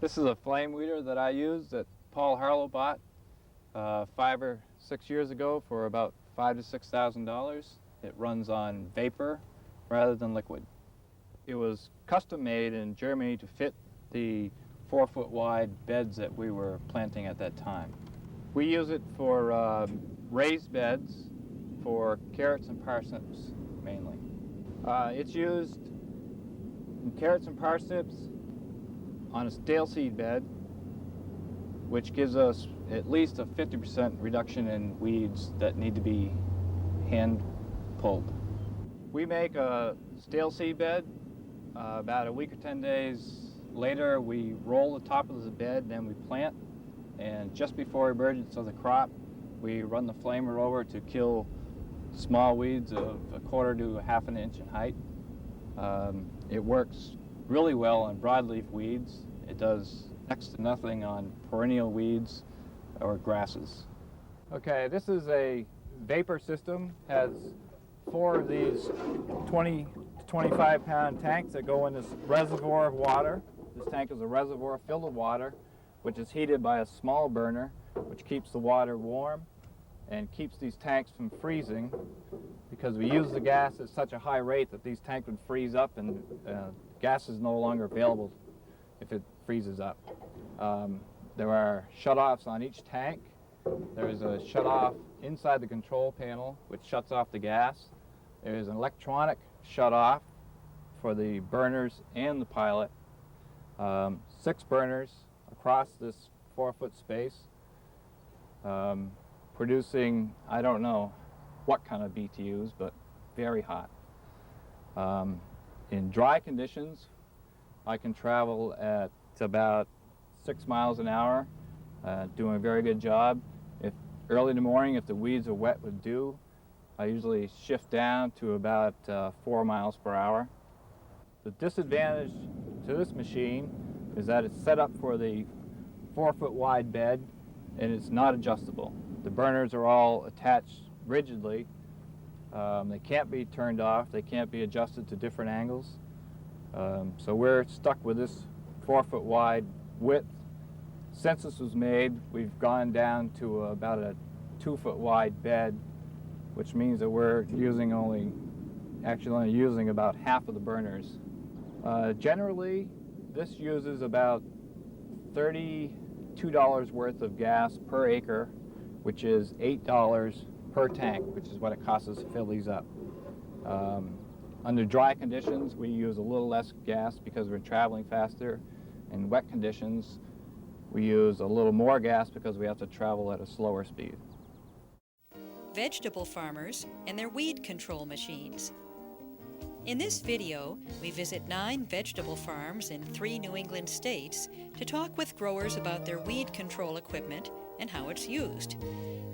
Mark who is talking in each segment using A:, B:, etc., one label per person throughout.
A: This is a flame weeder that I use that Paul Harlow bought 5 or 6 years ago for about $5,000 to $6,000. It runs on vapor rather than liquid. It was custom made in Germany to fit the 4-foot wide beds that we were planting at that time. We use it for raised beds for carrots and parsnips mainly. It's used in carrots and parsnips on a stale seed bed, which gives us at least a 50% reduction in weeds that need to be hand pulled. We make a stale seed bed. About a week or 10 days later, we roll the top of the bed, then we plant, and just before emergence of the crop, we run the flamer over to kill small weeds of 1/4 to 1/2 inch in height. It works really well on broadleaf weeds. It does next to nothing on perennial weeds or grasses. Okay, this is a vapor system. Has 4 of these 20 to 25 pound tanks that go in this reservoir of water. This tank is a reservoir filled with water, which is heated by a small burner, which keeps the water warm and keeps these tanks from freezing, because we use the gas at such a high rate that these tanks would freeze up and gas is no longer available if it freezes up. There are shutoffs on each tank. There is a shutoff inside the control panel which shuts off the gas. There is an electronic shutoff for the burners and the pilot. 6 burners across this 4-foot space, producing, I don't know what kind of BTUs, but very hot. In dry conditions, I can travel at about 6 miles an hour, doing a very good job. If early in the morning, if the weeds are wet with dew, I usually shift down to about 4 miles per hour. The disadvantage to this machine is that it's set up for the 4-foot wide bed and it's not adjustable. The burners are all attached rigidly. They can't be turned off. They can't be adjusted to different angles. So we're stuck with this 4-foot wide width. Since this was made, we've gone down to about a 2-foot wide bed, which means that we're only using about half of the burners. Generally, this uses about $32 worth of gas per acre, which is $8 per tank, which is what it costs us to fill these up. Under dry conditions, we use a little less gas because we're traveling faster. In wet conditions, we use a little more gas because we have to travel at a slower speed.
B: Vegetable farmers and their weed control machines. In this video, we visit 9 vegetable farms in 3 New England states to talk with growers about their weed control equipment and how it's used.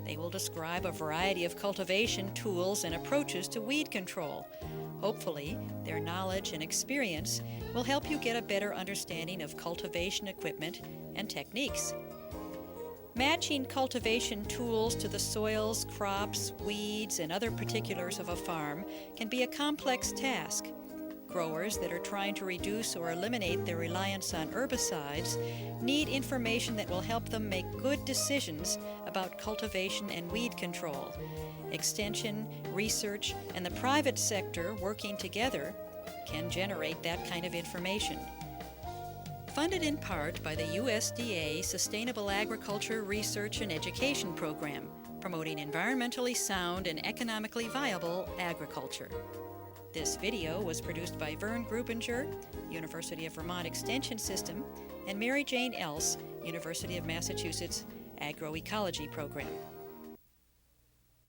B: They will describe a variety of cultivation tools and approaches to weed control. Hopefully, their knowledge and experience will help you get a better understanding of cultivation equipment and techniques. Matching cultivation tools to the soils, crops, weeds, and other particulars of a farm can be a complex task. Growers that are trying to reduce or eliminate their reliance on herbicides need information that will help them make good decisions about cultivation and weed control. Extension, research, and the private sector working together can generate that kind of information. Funded in part by the USDA Sustainable Agriculture Research and Education Program, promoting environmentally sound and economically viable agriculture. This video was produced by Vern Grubinger, University of Vermont Extension System, and Mary Jane Else, University of Massachusetts Agroecology Program.